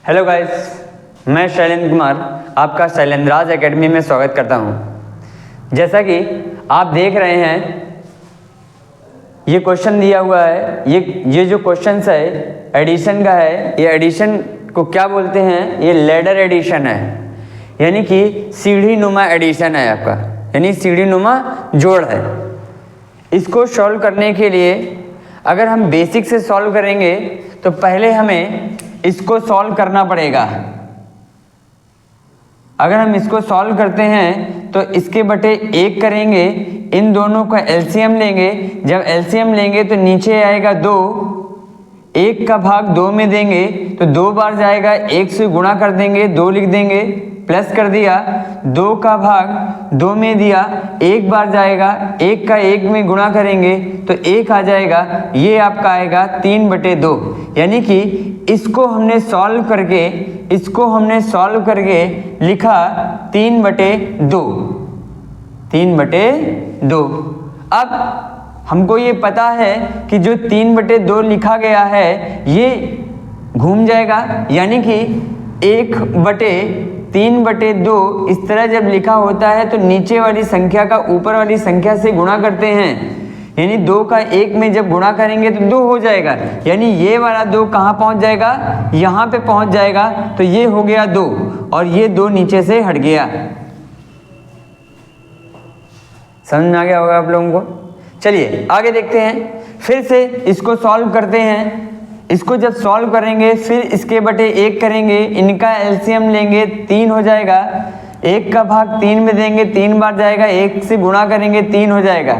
Hello guys, मैं शैलेंद्र कुमार आपका शैलेंद्राज academy में स्वागत करता हूं। जैसा कि आप देख रहे हैं, ये क्वेश्चन दिया हुआ है। ये जो क्वेश्चन है एडिशन का है। ये एडिशन को क्या बोलते हैं? ये लैडर एडिशन है, यानी कि सीढ़ी नुमा एडिशन है आपका, यानी सीढ़ी नुमा जोड़ है। इसको सॉल्व करने के लिए अगर हम बेसिक से सॉल्व करेंगे तो पहले हमें इसको सॉल्व करना पड़ेगा। अगर हम इसको सॉल्व करते हैं तो इसके बटे 1 करेंगे, इन दोनों का एलसीएम लेंगे। जब एलसीएम लेंगे तो नीचे आएगा 2, 1 का भाग 2 में देंगे तो 2 बार जाएगा, 1 से गुणा कर देंगे, 2 लिख देंगे, प्लस कर दिया, 2 का भाग 2 में दिया, 1 बार जाएगा, 1 का 1 में गुणा करेंगे तो 1 आ जाएगा। ये आपका आएगा 3/2, यानी कि इसको हमने सॉल्व करके लिखा 3/2, 3/2। अब हमको ये पता है कि जो 3/2 लिखा गया है ये घूम जाएगा, यानी कि 1/3/2 इस तरह जब लिखा होता है तो नीचे वाली संख्या का ऊपर वाली संख्या से गुणा करते हैं, यानी 2 का 1 में जब गुणा करेंगे तो 2 हो जाएगा, यानी ये वाला 2 कहाँ पहुँच जाएगा? यहाँ पे पहुँच जाएगा। तो ये हो गया 2 और ये 2 नीचे से हट गया। समझ में आ गया होगा आप लोगों को। चलिए आगे देखते हैं, फिर से इसको सॉल्व करते हैं। इसको जब सॉल्व करेंगे फिर इसके बटे 1 करेंगे, इनका एलसीएम लेंगे, 3 हो जाएगा, 1 का भाग 3 में देंगे, 3 बार जाएगा, 1 से गुणा करेंगे, 3 हो जाएगा,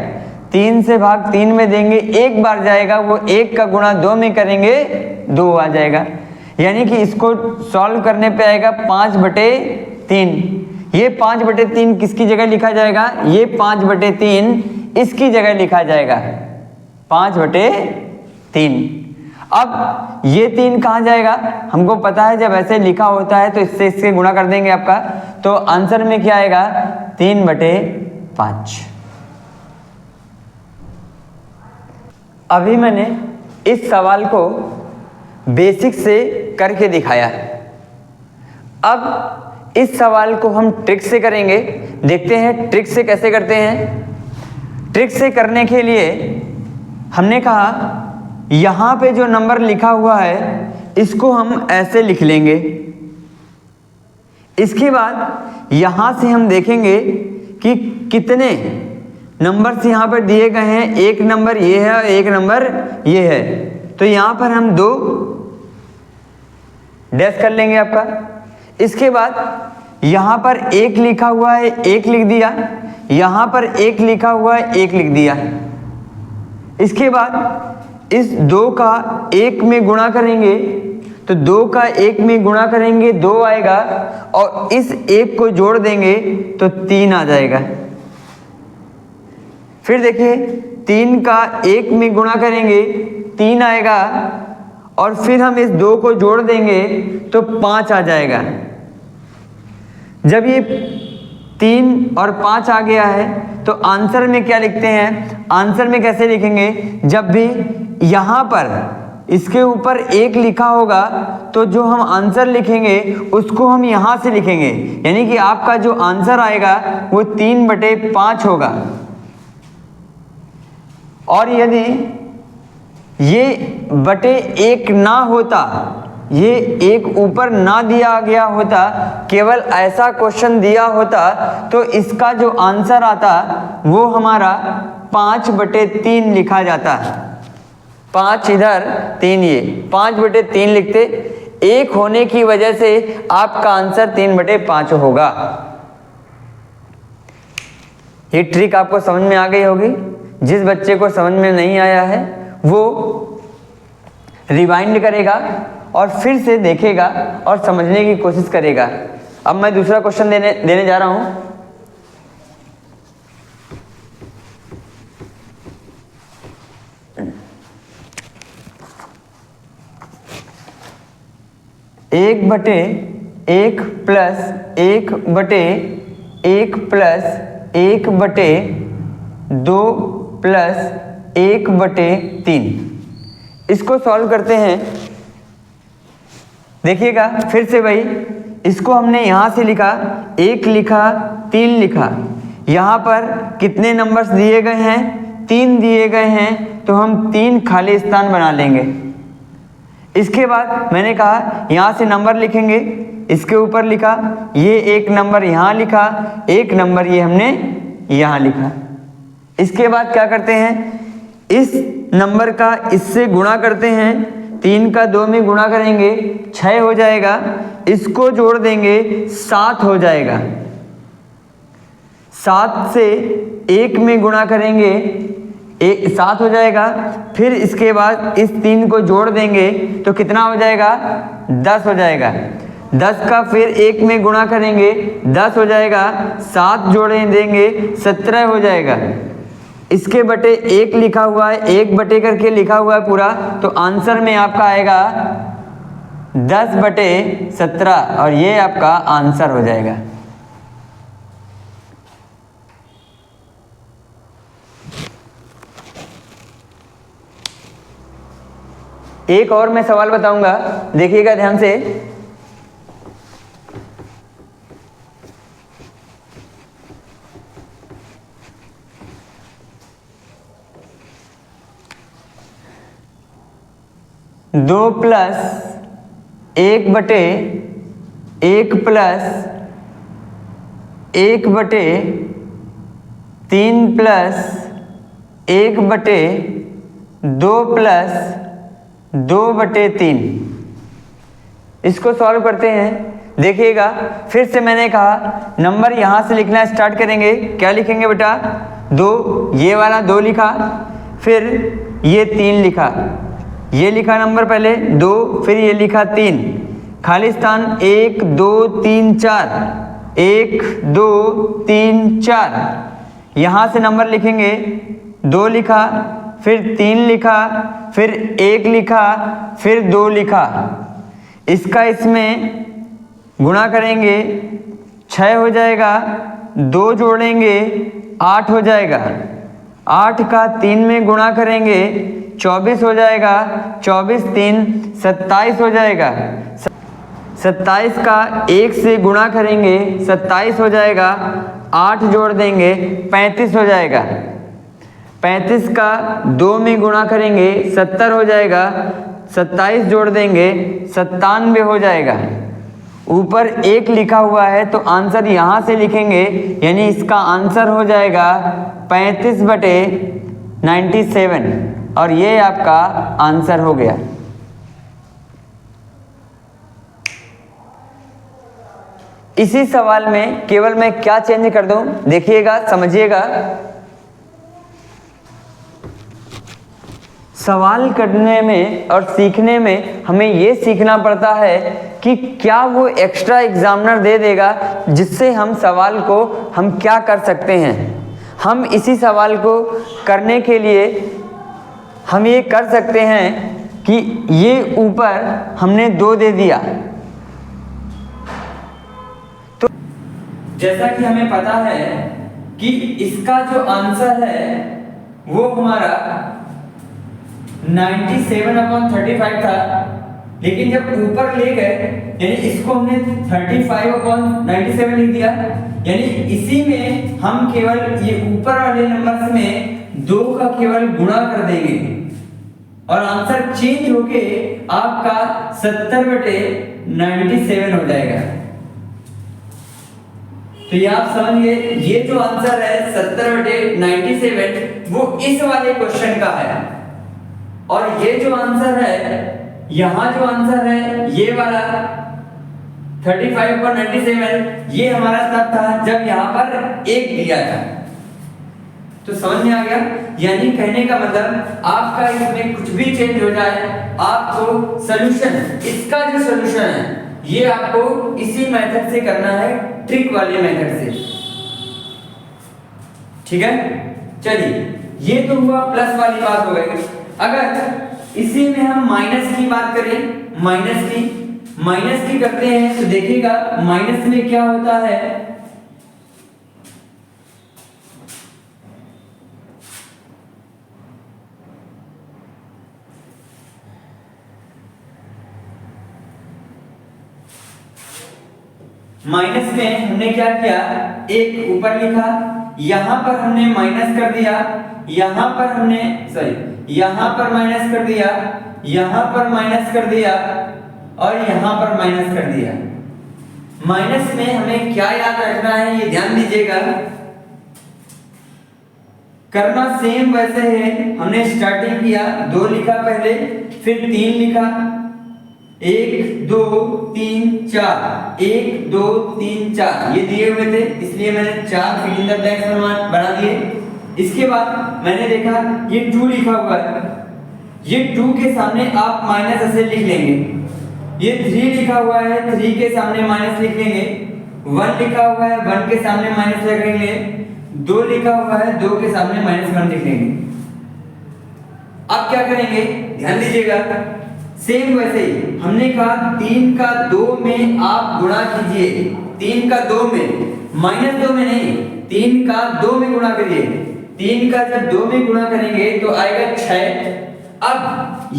3 से भाग 3 में देंगे, 1 बार जाएगा, वो 1 का गुणा 2 में करेंगे, 2 आ जाएगा। यानी कि इसको सॉल्व करने पे आएगा 5/3। ये 5/3 किसकी जगह लिखा जाएगा? ये 5/3 इसकी जगह लिखा जाएगा, 5/3। अब ये 3 कहाँ जाएगा? हमको पता है जब ऐसे लिखा होता है तो इससे इसके गुणा कर देंगे आपका, तो आंसर में क्या आएगा? 3/5। अभी मैंने इस सवाल को बेसिक से करके दिखाया। अब इस सवाल को हम ट्रिक से करेंगे। देखते हैं ट्रिक से कैसे करते हैं। ट्रिक से करने के लिए हमने कहा यहाँ पे जो नंबर लिखा हुआ है इसको हम ऐसे लिख लेंगे। इसके बाद यहाँ से हम देखेंगे कि कितने नंबर्स यहाँ पर दिए गए हैं। एक नंबर ये है और एक नंबर ये है, तो यहाँ पर हम 2 डैश कर लेंगे आपका। इसके बाद यहाँ पर 1 लिखा हुआ है, 1 लिख दिया, यहाँ पर 1 लिखा हुआ है, 1 लिख दिया। इसके बाद इस 2 का 1 में गुणा करेंगे तो 2 का 1 में गुणा करेंगे, 2 आएगा, और इस 1 को जोड़ देंगे तो 3 आ जाएगा। फिर देखिए 3 का 1 में गुणा करेंगे, 3 आएगा, और फिर हम इस 2 को जोड़ देंगे तो 5 आ जाएगा। जब ये 3 और 5 आ गया है तो आंसर में क्या लिखते हैं? आंसर में कैसे लिखेंगे? जब भी यहाँ पर इसके ऊपर 1 लिखा होगा तो जो हम आंसर लिखेंगे उसको हम यहाँ से लिखेंगे, यानी कि आपका जो आंसर आएगा वो 3/5 होगा। और यदि ये बटे 1 ना होता, ये 1 ऊपर ना दिया गया होता, केवल ऐसा क्वेश्चन दिया होता, तो इसका जो आंसर आता वो हमारा 5/3 लिखा जाता। 5 इधर, 3 ये, 5/3 लिखते। 1 होने की वजह से आपका आंसर 3/5 होगा। ये ट्रिक आपको समझ में आ गई होगी। जिस बच्चे को समझ में नहीं आया है वो रिवाइंड करेगा और फिर से देखेगा और समझने की कोशिश करेगा। अब मैं दूसरा क्वेश्चन देने जा रहा हूं। एक बटे 1 प्लस 1/2 प्लस 1/3, इसको सॉल्व करते हैं। देखिएगा फिर से भाई, इसको हमने यहाँ से लिखा, 1 लिखा, 3 लिखा। यहाँ पर कितने नंबर्स दिए गए हैं? 3 दिए गए हैं, तो हम 3 खाली स्थान बना लेंगे। इसके बाद मैंने कहा यहाँ से नंबर लिखेंगे, इसके ऊपर लिखा, ये 1 नंबर यहाँ लिखा, 1 नंबर ये हमने यहाँ लिखा। इसके बाद क्या करते हैं, इस नंबर का इससे गुणा करते हैं, 3 का 2 में गुणा करेंगे 6 हो जाएगा, इसको जोड़ देंगे 7 हो जाएगा। 7 से 1 में गुणा करेंगे 7 हो जाएगा। फिर इसके बाद इस 3 को जोड़ देंगे तो कितना हो जाएगा? 10 हो जाएगा। 10 का फिर 1 में गुणा करेंगे 10 हो जाएगा, 7 जोड़े देंगे 17 हो जाएगा। इसके बटे 1 लिखा हुआ है, 1 बटे करके लिखा हुआ है पूरा, तो आंसर में आपका आएगा 10/17 और ये आपका आंसर हो जाएगा। एक और मैं सवाल बताऊंगा, देखिएगा ध्यान से। दो प्लस 1/1 प्लस 1/3 प्लस 1/2 प्लस 2/3। इसको सॉल्व करते हैं। देखिएगा फिर से मैंने कहा नंबर यहाँ से लिखना स्टार्ट करेंगे। क्या लिखेंगे बेटा? 2, ये वाला 2 लिखा, फिर ये 3 लिखा, ये लिखा नंबर पहले 2, फिर ये लिखा 3, खाली स्थान 1 2 3 4, 1 2 3 4। यहाँ से नंबर लिखेंगे, 2 लिखा, फिर 3 लिखा, फिर 1 लिखा, फिर 2 लिखा। इसका इसमें गुणा करेंगे 6 हो जाएगा, 2 जोड़ेंगे 8 हो जाएगा। 8 का 3 में गुणा करेंगे 24 हो जाएगा, 24 3 27 हो जाएगा। 27 का 1 से गुणा करेंगे 27 हो जाएगा, 8 जोड़ देंगे 35 हो जाएगा। 35 का 2 में गुणा करेंगे 70 हो जाएगा, 27 जोड़ देंगे 97 हो जाएगा। ऊपर 1 लिखा हुआ है तो आंसर यहाँ से लिखेंगे, यानी इसका आंसर हो जाएगा 35/97 और ये आपका आंसर हो गया। इसी सवाल में केवल मैं क्या चेंज कर दूं, देखिएगा, समझिएगा। सवाल करने में और सीखने में हमें ये सीखना पड़ता है कि क्या वो एक्स्ट्रा एग्जामिनर दे देगा जिससे हम सवाल को हम क्या कर सकते हैं। हम इसी सवाल को करने के लिए हम ये कर सकते हैं कि ये ऊपर हमने 2 दे दिया, तो जैसा कि हमें पता है कि इसका जो आंसर है वो हमारा 97/35 था, लेकिन जब ऊपर ले गए यानी इसको हमने 35/97 लिख दिया, यानी इसी में हम केवल ये ऊपर वाले नंबर्स में 2 का केवल गुणा कर देंगे और आंसर चेंज होके आपका 70/97 हो जाएगा। तो ये आप समझिए, ये जो आंसर है 70/97 वो इस वाले क्वेश्चन का है, और ये जो आंसर है, यहां जो आंसर है ये वाला 35/97 ये हमारा तब था जब यहां पर 1 दिया था। तो समझ में आ गया? यानी कहने का मतलब आपका इसमें कुछ भी चेंज हो जाए, आपको सॉल्यूशन, इसका जो सॉल्यूशन है ये आपको इसी मेथड से करना है, ट्रिक वाले मेथड से। ठीक है, चलिए ये तो हुआ प्लस वाली बात हो गई। अगर इसी में हम माइनस की बात करें, माइनस की करते हैं तो देखिएगा माइनस में क्या होता है। माइनस में हमने क्या किया, एक ऊपर लिखा, यहां पर हमने माइनस कर दिया, यहां पर हमने यहां पर माइनस कर दिया, यहां पर माइनस कर दिया और यहां पर माइनस कर दिया। माइनस में हमें क्या याद रखना है, ये ध्यान दीजिएगा, करना सेम वैसे है। हमने स्टार्टिंग किया, 2 लिखा पहले, फिर 3 लिखा, 1 2 3 4, 1 2 3 4 ये दिए हुए थे, इसलिए मैंने 4 फिल इन द ब्लैंक्स बना दिए। इसके बाद मैंने देखा ये 2 लिखा हुआ है, ये 2 के सामने आप माइनस ऐसे लिख लेंगे। ये 3 लिखा हुआ है, 3 के सामने माइनस लिख लेंगे। 1 लिखा हुआ है, 1 के सामने माइनस लिख लेंगे। 2 लिखा हुआ है, 2 के सामने -1 लिख लेंगे। अब क्या करेंगे, ध्यान दीजिएगा, सेम वैसे ही हमने कहा 3 का 2 में आप गुणा कीजिए, 3 का 2 में, -2 में नहीं, 3 का 2 में गुणा करिए। 3 का जब 2 में गुणा करेंगे तो आएगा 6। अब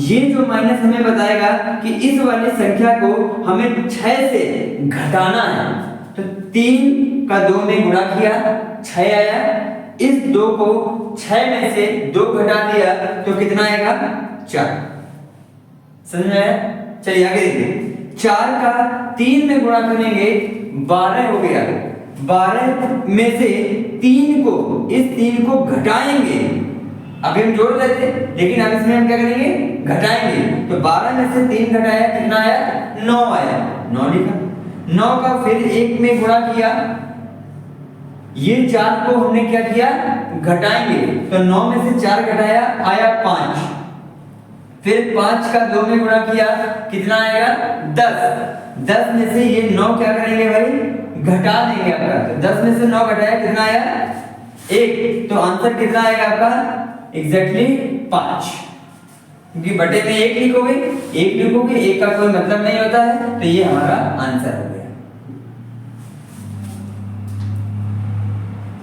ये जो माइनस हमें बताएगा कि इस वाली संख्या को हमें 6 से घटाना है, तो 3 का 2 में गुणा किया, 6 आया। इस 2 को 6 में से 2 घटा दिया तो कितना आएगा, 4। समझ में आया? चलिए आगे देखिए, 4 का 3 में गुणा करेंगे, 12 हो गया। 12 में से 3 को, इस 3 को घटाएंगे। अभी हम जोड़ रहे थे, लेकिन अब इसमें हम क्या करेंगे, घटाएंगे। तो 12 में से 3 घटाया, कितना आया, 9 आया, 9 लिखा। 9 का फिर 1 में गुणा किया, ये 4 को हमने क्या किया, घटाएंगे। तो 9 में से 4 घटाया, आया 5। फिर 5 का 2 में गुणा किया, कितना आएगा, 10। 10 में से ये 9 क्या करेंगे भाई, घटा देंगे आपका। तो 10 में से 9 घटाया, कितना आया, 1। तो आंसर कितना आएगा आपका, एग्जैक्टली 5। क्योंकि बटे में 1 लिखोगे, 1 लिखोगे, 1 का कोई मतलब नहीं होता है, तो ये हमारा आंसर हो गया।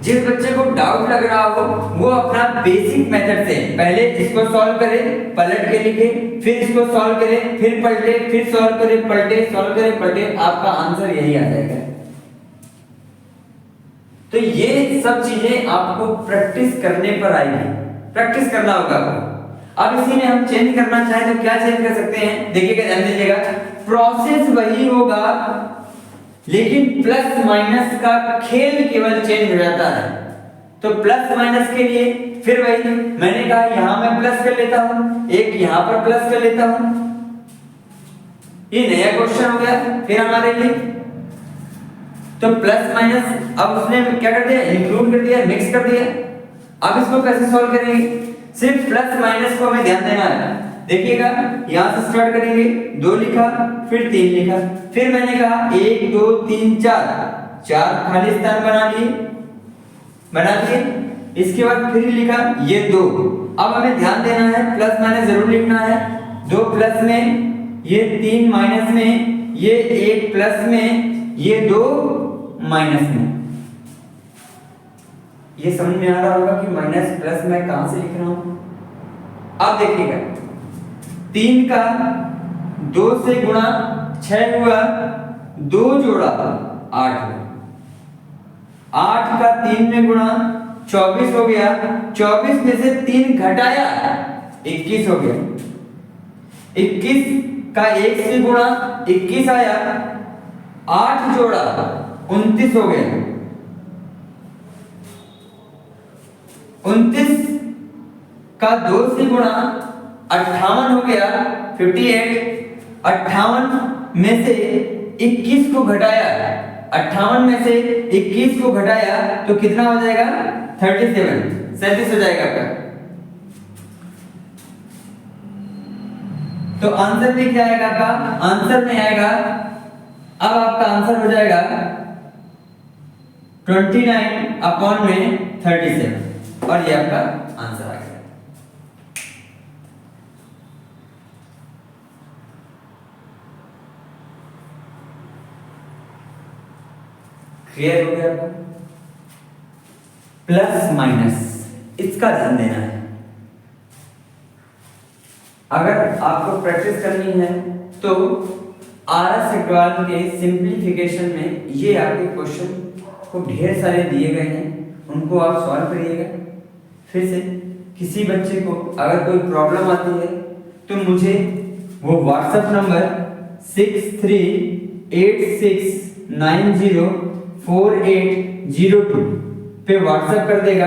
जिस बच्चे को डाउट लग रहा हो वो अपना बेसिक मेथड से पहले इसको सॉल्व करे, पलट के लिखे, फिर इसको सॉल्व करे, फिर पलटे, फिर सॉल्व करे, पलटे, सॉल्व करे, पलटे, आपका आंसर यही आ जाएगा। तो ये सब चीजें आपको प्रैक्टिस करने पर आएगी, प्रैक्टिस करना होगा आपको। अब इसी में हम चेंज करना चाहें तो क्या चेंज कर सकते हैं, देखिएगा, ध्यान दीजिएगा, प्रोसेस वही होगा लेकिन प्लस माइनस का खेल केवल चेंज हो जाता है। तो प्लस माइनस के लिए फिर वही मैंने कहा, यहां मैं प्लस कर लेता हूं, एक यहां पर प्लस कर लेता हूं, ये नया क्वेश्चन हो गया फिर हमारे लिए। तो प्लस माइनस अब उसने क्या कर दिया, इंक्लूड कर दिया, मिक्स कर दिया। अब इसको कैसे सॉल्व करेंगे, सिर्फ प्लस माइनस को हमें ध्यान देना है। देखिएगा, यहां से स्टार्ट करेंगे, 2 लिखा, फिर 3 लिखा, फिर मैंने कहा 1 2 3 4, 4 खाली स्थान बना लिए। इसके बाद फिर लिखा ये 2। अब हमें ध्यान देना है, प्लस माइनस जरूर लिखना है। 2 प्लस में, ये 3 माइनस में, ये 1 प्लस में, ये 2 माइनस में। ये समझ में आ रहा होगा कि माइनस प्लस मैं कहां से लिख रहा हूं। अब देखिएगा, 3 का 2 से गुणा 6 हुआ, 2 जोड़ा 8 हुआ। 8 का 3 में गुणा 24 हो गया, 24 में से 3 घटाया 21 हो गया। 21 का 1 से गुणा 21 आया, 8 जोड़ा 29 हो गया। 29 का 2 से गुणा 58 हो गया, 58। 58 में से 21 को घटाया, 58 में से 21 को घटाया तो कितना हो जाएगा, 37 हो जाएगा आपका। तो आंसर में क्या आएगा आपका, आंसर में आएगा, अब आपका आंसर हो जाएगा 29/37 और ये आपका आंसर आ गया। क्लियर हो गया आपको। प्लस माइनस इसका ध्यान देना है। अगर आपको प्रैक्टिस करनी है तो आर एस अग्रवाल के सिंप्लीफिकेशन में ये आपके क्वेश्चन को ढेर सारे दिए गए हैं, उनको आप सॉल्व करिएगा। फिर से किसी बच्चे को अगर कोई प्रॉब्लम आती है तो मुझे वो व्हाट्सएप नंबर 6386904802 पे व्हाट्सएप कर देगा,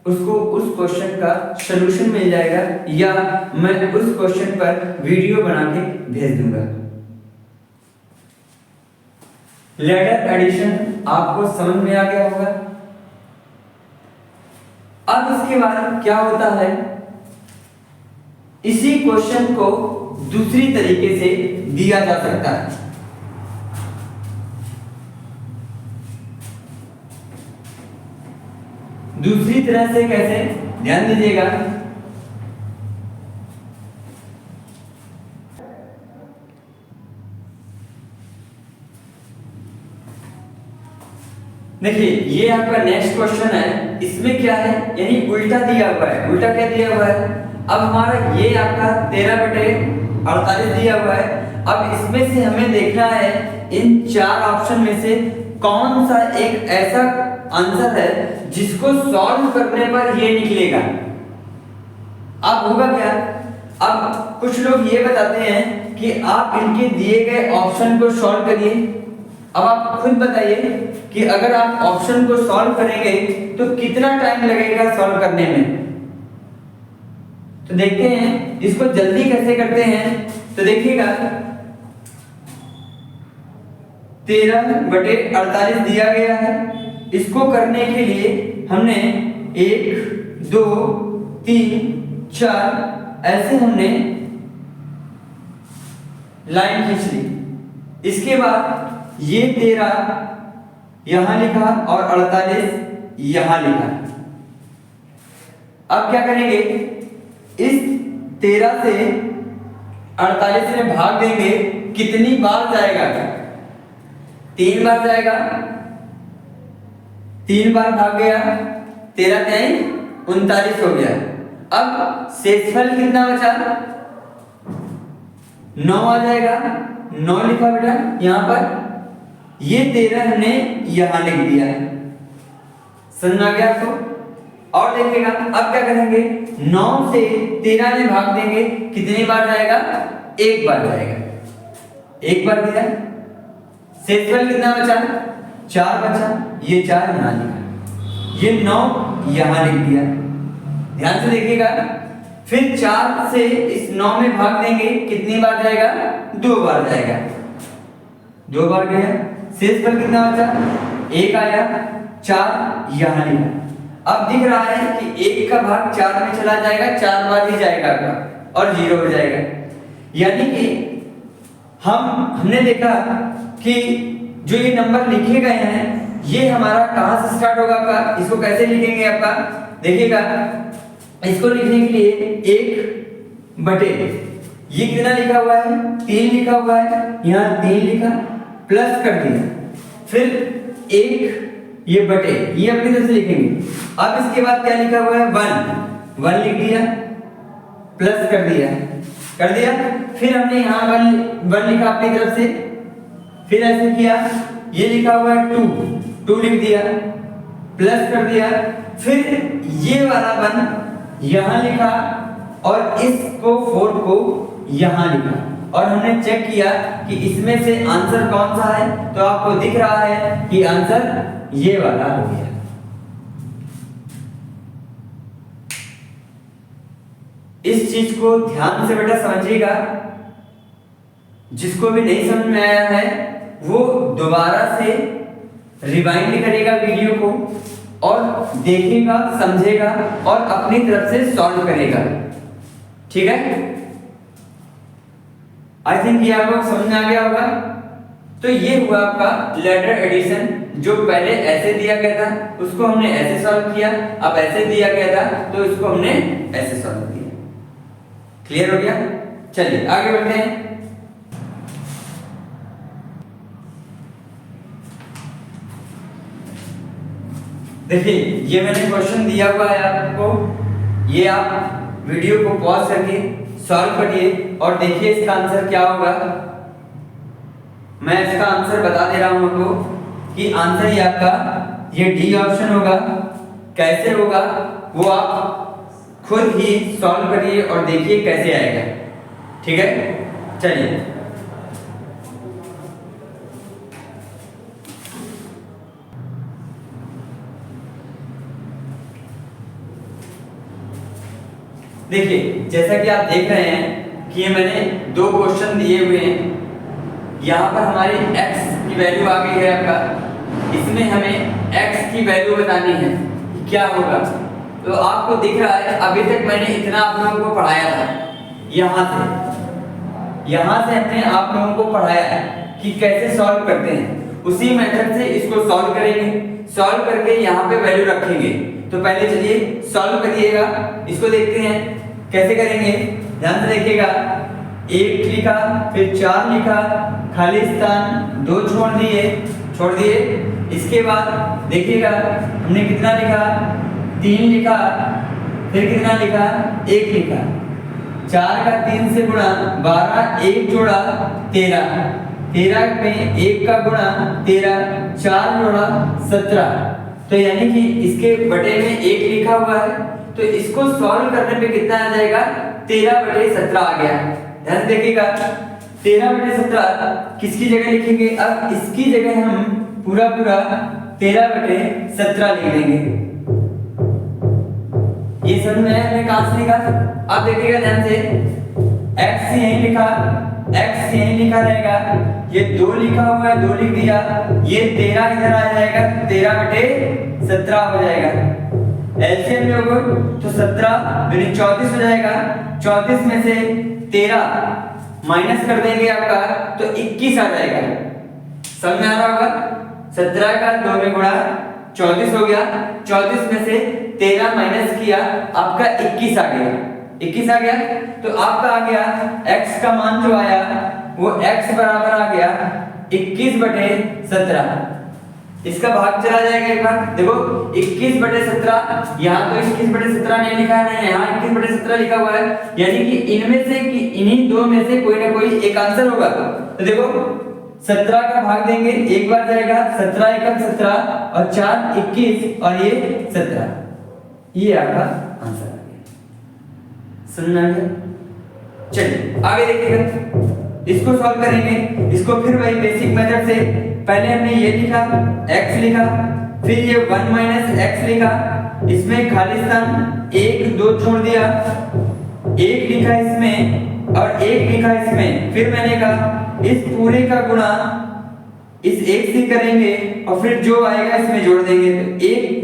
उसको उस क्वेश्चन का सलूशन मिल जाएगा या मैं उस क्वेश्चन पर वीडियो बना के भेज दूंगा। लेटर एडिशन आपको समझ में आ गया होगा। अब इसके बाद क्या होता है, इसी क्वेश्चन को दूसरी तरीके से दिया जा सकता है। दूसरी तरह से कैसे, ध्यान दीजिएगा। देखिए ये आपका नेक्स्ट क्वेश्चन है, इसमें क्या है, यानी उल्टा दिया हुआ है। उल्टा क्या दिया हुआ है, अब हमारा ये आपका 13/48 दिया हुआ है। अब इसमें से हमें देखना है इन चार ऑप्शन में से कौन सा एक ऐसा आंसर है जिसको सॉल्व करने पर ये निकलेगा। अब होगा क्या, अब कुछ लोग ये बताते हैं कि आप इनके दिए गए ऑप्शन को सॉल्व करिए। अब आप खुद बताइए कि अगर आप ऑप्शन को सॉल्व करेंगे तो कितना टाइम लगेगा सॉल्व करने में। तो देखते हैं इसको जल्दी कैसे करते हैं। तो देखिएगा 13/48 दिया गया है, इसको करने के लिए हमने 1 2 3 4 ऐसे हमने लाइन खींच ली। इसके बाद ये 13 यहां लिखा और 48 यहां लिखा। अब क्या करेंगे, इस 13 से 48 में भाग देंगे, कितनी बार जाएगा, 3 बार जाएगा। 3 बार भाग गया, 13 3 39 हो गया। अब शेषफल कितना बचा, 9 आ जाएगा। 9 लिखा बेटा यहां पर, ये 13 हमने यहां लिख दिया है। समझ आ गया आपको। और देखिएगा अब क्या करेंगे, 9 से 13 में भाग देंगे, कितनी बार जाएगा, 1 बार जाएगा। 1 बार दिया, शेषफल कितना बचा, 4 बचा। ये 4 यहां लिखा, ये 9 यहां लिख दिया। ध्यान से देखिएगा, फिर 4 से इस 9 में भाग देंगे, कितनी बार जाएगा, 2 बार जाएगा। 2 बार गया, शेषफल कितना बचा, 1 आया। 4 यहां लिखा। अब दिख रहा है कि 1 का भाग 4 में चला जाएगा, 4 बार ही जाएगा आपका और 0 हो जाएगा। यानी कि हमने देखा कि जो ये नंबर लिखे गए हैं ये हमारा कहां से स्टार्ट होगा आपका, इसको कैसे लिखेंगे आपका, देखिएगा इसको लिखने के लिए 1/, ये कितना लिखा हुआ है, 3 लिखा हुआ है, यहाँ 3 लिखा, प्लस कर दिया, फिर 1 ये बटे, ये अपनी तरफ से लिखेंगे। अब इसके बाद क्या लिखा हुआ है, 1 लिख दिया, प्लस कर दिया, फिर हमने यहाँ 1 लिखा अपनी तरफ से, फिर ऐसे किया, ये लिखा हुआ है 2 लिख दिया, प्लस कर दिया, फिर ये वाला 1 यहाँ लिखा और इसको 4 को यहाँ लिखा, और हमने चेक किया कि इसमें से आंसर कौन सा है, तो आपको दिख रहा है कि आंसर ये वाला हो गया। इस चीज को ध्यान से बेटा समझिएगा, जिसको भी नहीं समझ में आया है वो दोबारा से रिवाइंड करेगा वीडियो को और देखेगा, समझेगा और अपनी तरफ से सॉल्व करेगा। ठीक है, आई थिंक ये आपको समझ में आ गया होगा। तो ये हुआ आपका लेटर एडिशन, जो पहले ऐसे दिया गया था उसको हमने ऐसे सॉल्व किया, अब ऐसे दिया गया था तो इसको हमने ऐसे सॉल्व किया। क्लियर हो गया, चलिए आगे बढ़ते हैं। देखिए ये मैंने क्वेश्चन दिया हुआ है आपको, ये आप वीडियो को पॉज करके सॉल्व करिए और देखिए इसका आंसर क्या होगा। मैं इसका आंसर बता दे रहा हूं आपको कि आंसर ही आपका ये डी ऑप्शन होगा। कैसे होगा वो आप खुद ही सॉल्व करिए और देखिए कैसे आएगा। ठीक है, चलिए देखिए, जैसा कि आप देख रहे हैं कि ये मैंने दो क्वेश्चन दिए हुए हैं। यहाँ पर हमारी x की वैल्यू आ गई है आपका, इसमें हमें x की वैल्यू बतानी है क्या होगा। तो आपको दिख रहा है अभी तक मैंने इतना आप लोगों को पढ़ाया था, यहाँ से हमने आप लोगों को पढ़ाया है कि कैसे सॉल्व करते हैं। उसी मेथड से इसको सॉल्व करेंगे, सॉल्व करके यहाँ पे वैल्यू रखेंगे। तो पहले चलिए सॉल्व करिएगा, इसको देखते हैं कैसे करेंगे। ध्यान से देखिएगा, 1 लिखा, फिर 4 लिखा, खाली स्थान 2 छोड़ दिए। इसके बाद देखिएगा हमने कितना लिखा, 3 लिखा, फिर कितना लिखा, 1 लिखा। 4 का 3 से गुणा 12, 1 जोड़ा 13, 13 में 1 का गुणा 13, 4 जोड़ा 17। तो यानी कि इसके बटे में 1 लिखा हुआ है, तो इसको सॉल्व करने पे कितना आ जाएगा, 13/17 आ गया। ध्यान से देखिएगा, 13/17 किसकी जगह लिखेंगे, अब इसकी जगह हम पूरा 13/17 लिख देंगे। ये समझ में आया हमने कहां से लिखा। अब देखिएगा ध्यान से, x यहीं लिखा, x यहीं लिखा रहेगा, ये 2 लिखा हुआ है 2 लिख दिया, ये 13 इधर आ जाएगा, 13/17 हो जाएगा। एलसीएम लोगे तो 17 यानी 34 हो जाएगा। 34 में से 13 माइनस कर देंगे आपका तो 21 आ जाएगा। समझ में आ रहा होगा, 17 का 2 में गुणा 34 हो गया। 34 में से 13 माइनस किया, आपका 21 आ गया। 21 आ गया तो आपका आ गया x का मान जो आया वो x बराबर आ गया 21/17। इसका भाग चला जाएगा एक बार, देखो 21/17, यहाँ तो 21/17 नहीं लिखा है, नहीं यहाँ 21/17 लिखा हुआ है, यानी कि इनमें से कि इन्हीं दो में से कोई ना कोई एक आंसर होगा। तो देखो 17 का भाग देंगे, एक बार जाएगा, 17 एकम 17 और 4 21 और ये 17, ये आपका आंसर आ गया। समझ में आ गया। चलिए आगे देखिएगा, इसको सॉल्व करेंगे। इसको फिर वही बेसिक मेथड से, पहले हमने ये लिखा x लिखा, फिर ये 1 - x लिखा, इसमें खाली स्थान 1 2 छोड़ दिया, 1 लिखा इसमें और 1 लिखा इसमें। फिर मैंने कहा इस पूरे का गुणा इस 1 से करेंगे और फिर जो आएगा इसमें जोड़ देंगे। तो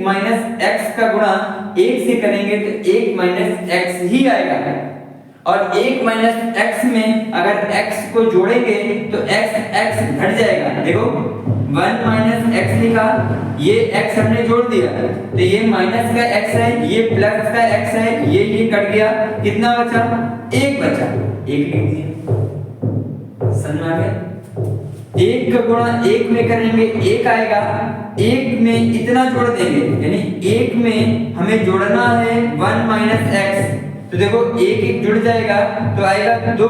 1 - x का गुणा 1 से करेंगे तो 1 - x ही आएगा। और 1 - x में अगर x को जोड़ेंगे तो x घट जाएगा। देखो 1 - x लिखा, ये x हमने जोड़ दिया तो ये माइनस का x है, ये प्लस का x है, ये कट गया, कितना बचा, 1 बचा, 1 लिख दिया। समझ में आ गया। 1 का गुणा 1 में करेंगे 1 आएगा, 1 में इतना जोड़ देंगे, यानी 1 में हमें जोड़ना है 1 - x। तो देखो 1 जुड़ जाएगा तो आएगा 2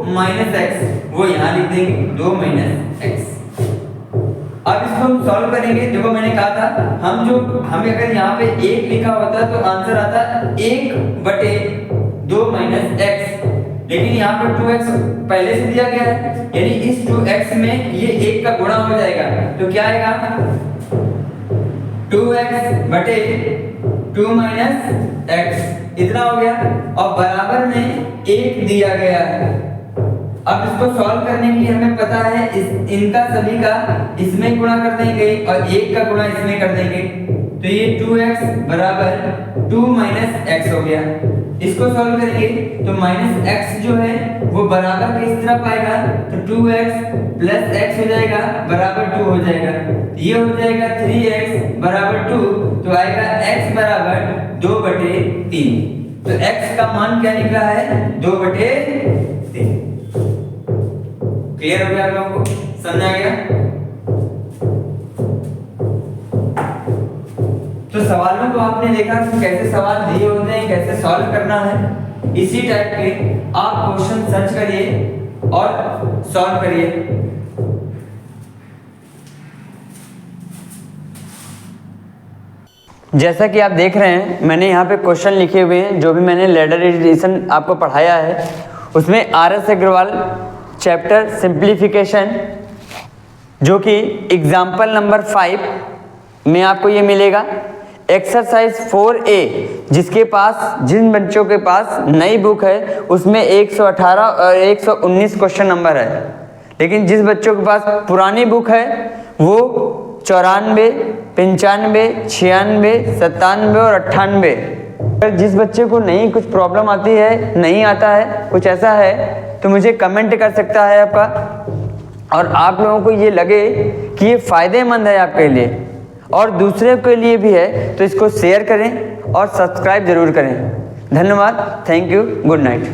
- x, वो यहाँ लिख देंगे 2 - x। अब इसको हम सॉल्व करेंगे। देखो मैंने कहा था हमें अगर यहाँ पे 1 लिखा होता तो आंसर आता 1/2 - x, लेकिन यहाँ पर 2x पहले से दिया गया है, यानी इस 2x में ये 1 का गुणा हो जाएगा तो क्या आएगा, 2x/2 - x, इतना हो गया और बराबर में 1 दिया गया है। अब इसको सॉल्व करने के लिए हमें पता है इनका सभी का इसमें गुणा कर देंगे और 1 का गुणा इसमें कर देंगे, तो ये 2x = 2 - x हो गया। इसको सॉल्व करेंगे तो -x जो है वो बराबर किस तरफ आएगा, तो 2x + x हो जाएगा बराबर 2 हो जाएगा, ये हो जाएगा 3x = 2, तो आएगा x = 2/3। तो x का मान क्या निकला है, 2/3। क्लियर हो गया आप लोगों को, समझ आ गया। तो सवालों को आपने देखा कि कैसे सवाल दिए होते हैं, कैसे सॉल्व करना है। इसी टाइप के आप क्वेश्चन सर्च करिए और सॉल्व करिए। जैसा कि आप देख रहे हैं मैंने यहाँ पे क्वेश्चन लिखे हुए हैं, जो भी मैंने लेटर एडिशन आपको पढ़ाया है उसमें RS अग्रवाल चैप्टर सिंप्लीफिकेशन, जो कि एग्जाम्पल नंबर 5 में आपको ये मिलेगा। एक्सरसाइज 4A, जिन बच्चों के पास नई बुक है उसमें 118 और 119 क्वेश्चन नंबर है, लेकिन जिस बच्चों के पास पुरानी बुक है वो 94, 95, 96, 97 और 98। अगर जिस बच्चे को नहीं कुछ प्रॉब्लम आती है, नहीं आता है, कुछ ऐसा है तो मुझे कमेंट कर सकता है आपका, और आप लोगों को ये लगे कि ये फ़ायदेमंद है आपके लिए और दूसरे के लिए भी है तो इसको शेयर करें और सब्सक्राइब ज़रूर करें। धन्यवाद, थैंक यू, गुड नाइट।